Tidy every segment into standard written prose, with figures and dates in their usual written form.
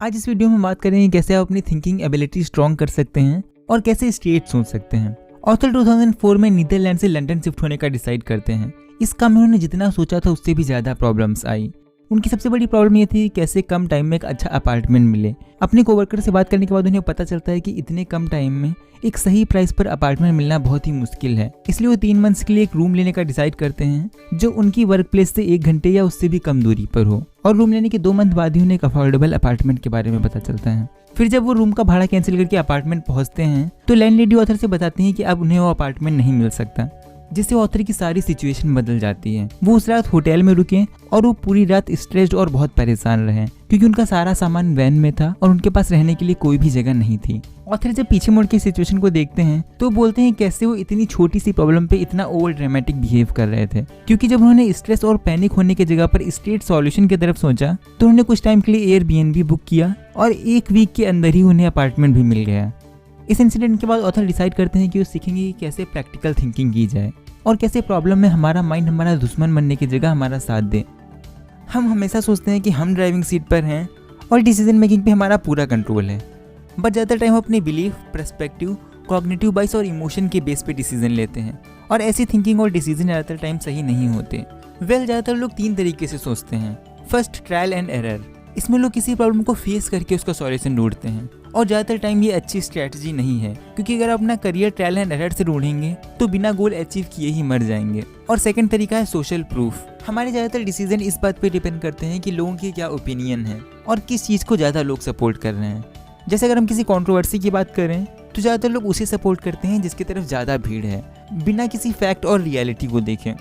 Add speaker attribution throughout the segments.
Speaker 1: आज इस वीडियो में बात करेंगे कैसे आप अपनी थिंकिंग एबिलिटी स्ट्रॉन्ग कर सकते हैं और कैसे स्ट्रेट सोच सकते हैं। ऑथर 2004 में नीदरलैंड से लंदन शिफ्ट होने का डिसाइड करते हैं। इस काम में उन्होंने जितना सोचा था उससे भी ज़्यादा प्रॉब्लम्स आई। उनकी सबसे बड़ी प्रॉब्लम ये थी कि कैसे कम टाइम में एक अच्छा अपार्टमेंट मिले। अपने कोवर्कर से बात करने के बाद उन्हें पता चलता है कि इतने कम टाइम में एक सही प्राइस पर अपार्टमेंट मिलना बहुत ही मुश्किल है। इसलिए वो 3 मंथ्स के लिए एक रूम लेने का डिसाइड करते हैं जो उनकी वर्क प्लेस से 1 घंटे या उससे भी कम दूरी पर हो। और रूम लेने के 2 मंथ बाद ही उन्हें एक अफोर्डेबल अपार्टमेंट के बारे में पता चलता है। फिर जब वो रूम का भाड़ा कैंसिल करके अपार्टमेंट पहुंचते हैं तो लैंडलेडी ऑथर से बताती हैं कि अब उन्हें वो अपार्टमेंट नहीं मिल सकता, जिससे ऑथर की सारी सिचुएशन बदल जाती है। वो उस रात होटल में रुके और वो पूरी रात स्ट्रेस्ड और बहुत परेशान रहे क्योंकि उनका सारा सामान वैन में था और उनके पास रहने के लिए कोई भी जगह नहीं थी। ऑथर जब पीछे मुड़ के सिचुएशन को देखते हैं तो बोलते हैं कैसे वो इतनी छोटी सी प्रॉब्लम पे इतना ओवर ड्रामेटिक बिहेव कर रहे थे, क्योंकि जब उन्होंने स्ट्रेस और पैनिक होने की जगह पर स्ट्रेट सॉल्यूशन की तरफ सोचा तो उन्होंने कुछ टाइम के लिए एयरबीएनबी बुक किया और 1 वीक के अंदर ही उन्हें अपार्टमेंट भी मिल गया। इस इंसिडेंट के बाद ऑथर डिसाइड करते हैं कि वो सीखेंगे कि कैसे प्रैक्टिकल थिंकिंग की जाए और कैसे प्रॉब्लम में हमारा माइंड हमारा दुश्मन बनने की जगह हमारा साथ दे। हम हमेशा सोचते हैं कि हम ड्राइविंग सीट पर हैं और डिसीजन मेकिंग पे हमारा पूरा कंट्रोल है, बट ज़्यादातर टाइम हम अपने बिलीफ, पर्सपेक्टिव, कॉग्निटिव बाइस और इमोशन के बेस पे डिसीजन लेते हैं और ऐसी थिंकिंग और डिसीजन ज़्यादातर टाइम सही नहीं होते। ज़्यादातर लोग 3 तरीके से सोचते हैं। First, trial and error. इसमें लोग किसी प्रॉब्लम को फेस करके उसका सॉल्यूशन ढूंढते हैं और ज़्यादातर टाइम ये अच्छी स्ट्रैटेजी नहीं है, क्योंकि अगर आप अपना करियर ट्रायल एंड एरर से ढूंढेंगे तो बिना गोल अचीव किए ही मर जाएंगे। और सेकंड तरीका है सोशल प्रूफ। हमारे ज़्यादातर डिसीजन इस बात पे डिपेंड करते हैं कि लोगों की क्या ओपिनियन है और किस चीज़ को ज़्यादा लोग सपोर्ट कर रहे हैं। जैसे अगर हम किसी कंट्रोवर्सी की बात करें तो ज़्यादातर लोग उसे सपोर्ट करते हैं जिसकी तरफ ज़्यादा भीड़ है, बिना किसी फैक्ट और रियलिटी को देखें।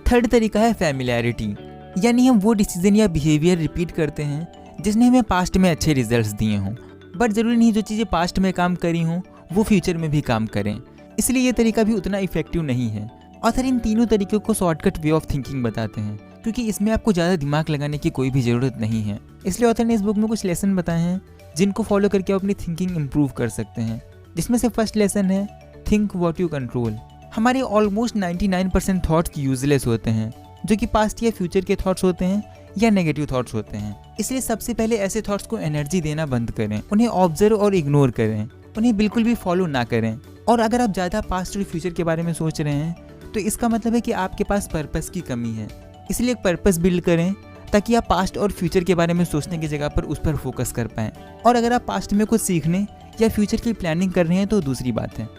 Speaker 1: थर्ड तरीका है फैमिलियरिटी, यानी हम वो डिसीजन या बिहेवियर रिपीट करते हैं जिसने हमें पास्ट में अच्छे रिजल्ट्स दिए हों, बट ज़रूरी नहीं जो चीज़ें पास्ट में काम करी हों वो फ्यूचर में भी काम करें। इसलिए ये तरीका भी उतना इफेक्टिव नहीं है। ऑथर इन तीनों तरीकों को शॉर्टकट वे ऑफ थिंकिंग बताते हैं, क्योंकि इसमें आपको ज़्यादा दिमाग लगाने की कोई भी ज़रूरत नहीं है। इसलिए ऑथर ने इस बुक में कुछ लेसन बताए हैं जिनको फॉलो करके आप अपनी थिंकिंग इम्प्रूव कर सकते हैं, जिसमें से फर्स्ट लेसन है थिंक व्हाट यू कंट्रोल। हमारे ऑलमोस्ट 99% थॉट्स यूजलेस होते हैं, जो कि पास्ट या फ्यूचर के थॉट्स होते हैं या नेगेटिव थॉट्स होते हैं। इसलिए सबसे पहले ऐसे थॉट्स को एनर्जी देना बंद करें, उन्हें ऑब्जर्व और इग्नोर करें, उन्हें बिल्कुल भी फॉलो ना करें। और अगर आप ज़्यादा पास्ट और फ्यूचर के बारे में सोच रहे हैं तो इसका मतलब है कि आपके पास पर्पस की कमी है। इसलिए एक पर्पस बिल्ड करें ताकि आप पास्ट और फ्यूचर के बारे में सोचने की जगह पर उस पर फोकस कर पाएँ। और अगर आप पास्ट में कुछ सीखने या फ्यूचर की प्लानिंग कर रहे हैं तो दूसरी बात है।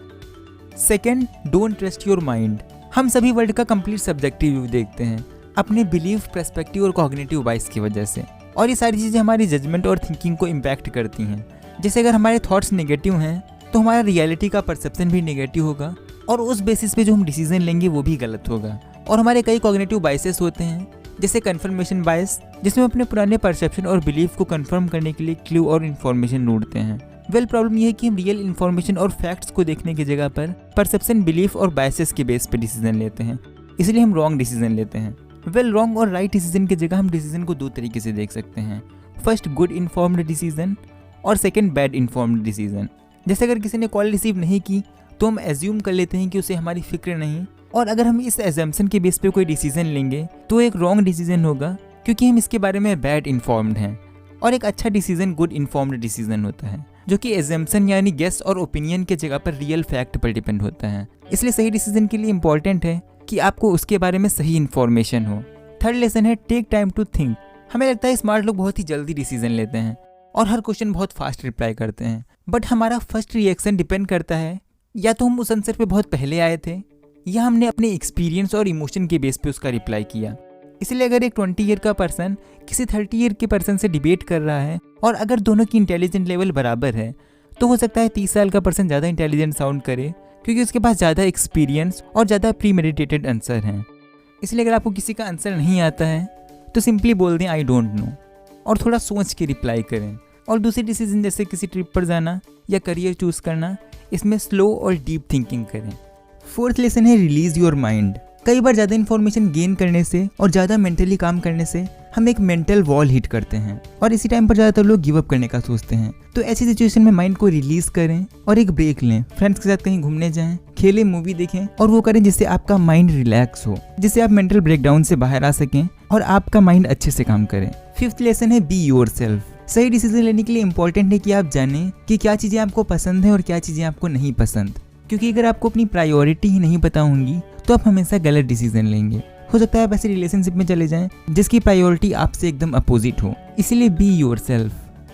Speaker 1: Second, don't trust your mind. हम सभी वर्ल्ड का कंप्लीट सब्जेक्टिव व्यू देखते हैं अपने बिलीफ, पर्सपेक्टिव और कॉग्निटिव बाइस की वजह से, और ये सारी चीज़ें हमारी जजमेंट और थिंकिंग को इम्पैक्ट करती हैं। जैसे अगर हमारे थॉट्स नेगेटिव हैं तो हमारा रियलिटी का परसेप्शन भी नेगेटिव होगा और उस बेसिस पे जो हम डिसीजन लेंगे वो भी गलत होगा। और हमारे कई कॉग्निटिव बाइसेस होते हैं, जैसे कन्फर्मेशन बाइस, जिसमें अपने पुराने परसेप्शन और बिलीफ को कन्फर्म करने के लिए क्लू और इन्फॉर्मेशन ढूंढते हैं। प्रॉब्लम यह है कि हम रियल इन्फॉर्मेशन और फैक्ट्स को देखने की जगह पर परसेप्शन, बिलीफ और बाइसेस के बेस पे डिसीजन लेते हैं, इसलिए हम रॉन्ग डिसीजन लेते हैं। रॉन्ग और राइट डिसीजन की जगह हम डिसीजन को 2 तरीके से देख सकते हैं। फर्स्ट, गुड इन्फॉर्म्ड डिसीजन और सेकंड, बैड इन्फॉर्म्ड डिसीजन। जैसे अगर किसी ने कॉल रिसीव नहीं की तो हम एज्यूम कर लेते हैं कि उसे हमारी फिक्र नहीं, और अगर हम इस एजम्पशन के बेस पे कोई डिसीजन लेंगे तो एक रॉन्ग डिसीजन होगा क्योंकि हम इसके बारे में बैड इन्फॉर्म्ड हैं। और एक अच्छा डिसीजन गुड इन्फॉर्म्ड डिसीजन होता है, जो कि एजम्पशन यानी गेस और ओपिनियन के जगह पर रियल फैक्ट पर डिपेंड होता है। इसलिए सही डिसीजन के लिए इंपॉर्टेंट है कि आपको उसके बारे में सही इन्फॉर्मेशन हो। थर्ड लेसन है टेक टाइम टू थिंक। हमें लगता है स्मार्ट लोग बहुत ही जल्दी डिसीजन लेते हैं और हर क्वेश्चन बहुत फास्ट रिप्लाई करते हैं, बट हमारा फर्स्ट रिएक्शन डिपेंड करता है या तो हम उस आंसर पे बहुत पहले आए थे या हमने अपने एक्सपीरियंस और इमोशन के बेस पे उसका रिप्लाई किया। इसलिए अगर एक 20 ईयर का पर्सन किसी 30 ईयर के पर्सन से डिबेट कर रहा है और अगर दोनों की इंटेलिजेंट लेवल बराबर है तो हो सकता है 30 साल का पर्सन ज़्यादा इंटेलिजेंट साउंड करे, क्योंकि उसके पास ज़्यादा एक्सपीरियंस और ज़्यादा प्री मेडिटेटेड आंसर हैं। इसलिए अगर आपको किसी का आंसर नहीं आता है तो सिंपली बोल दें आई डोंट नो और थोड़ा सोच के रिप्लाई करें। और दूसरे डिसीजन जैसे किसी ट्रिप पर जाना या करियर चूज़ करना, इसमें स्लो और डीप थिंकिंग करें। फोर्थ लेसन है रिलीज योर माइंड। कई बार ज़्यादा इन्फॉर्मेशन गेन करने से और ज़्यादा मेंटली काम करने से हम एक मेंटल वॉल हिट करते हैं और इसी टाइम पर ज़्यादातर लोग गिव अप करने का सोचते हैं। तो ऐसी सिचुएशन में माइंड को रिलीज करें और एक ब्रेक लें, फ्रेंड्स के साथ कहीं घूमने जाएं, खेलें, मूवी देखें और वो करें जिससे आपका माइंड रिलैक्स हो, जिससे आप मेंटल ब्रेकडाउन से बाहर आ सकें और आपका माइंड अच्छे से काम करे। फिफ्थ लेसन है बी योर सेल्फ। सही डिसीजन लेने के लिए इंपॉर्टेंट है कि आप जानें कि क्या चीज़ें आपको पसंद है और क्या चीज़ें आपको नहीं पसंद, क्योंकि अगर आपको अपनी प्रायोरिटी ही नहीं पता होंगी तो आप हमेशा गलत डिसीजन लेंगे। हो सकता है आप ऐसे रिलेशनशिप में चले जाएं जिसकी प्रायोरिटी आपसे एकदम अपोजिट हो। इसीलिए बी योरसेल्फ।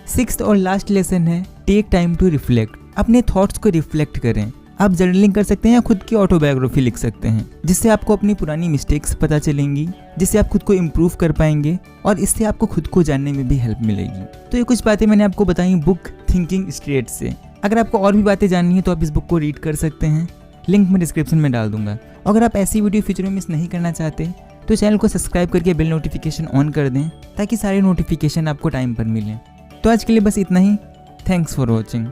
Speaker 1: 6th और लास्ट लेसन है टेक टाइम टू रिफ्लेक्ट। अपने थॉट्स को रिफ्लेक्ट करें। आप जर्नलिंग कर सकते हैं या खुद की ऑटोबायोग्राफी लिख सकते हैं, जिससे आपको अपनी पुरानी मिस्टेक्स पता चलेंगी, जिससे आप खुद को इम्प्रूव कर पाएंगे और इससे आपको खुद को जानने में भी हेल्प मिलेगी। तो ये कुछ बातें मैंने आपको बताई बुक थिंकिंग स्ट्रेट से। अगर आपको और भी बातें जाननी है तो आप इस बुक को रीड कर सकते हैं, लिंक मैं डिस्क्रिप्शन में डाल दूंगा। अगर आप ऐसी वीडियो फ्यूचर में मिस नहीं करना चाहते तो चैनल को सब्सक्राइब करके बेल नोटिफिकेशन ऑन कर दें ताकि सारे नोटिफिकेशन आपको टाइम पर मिलें। तो आज के लिए बस इतना ही। Thanks for watching.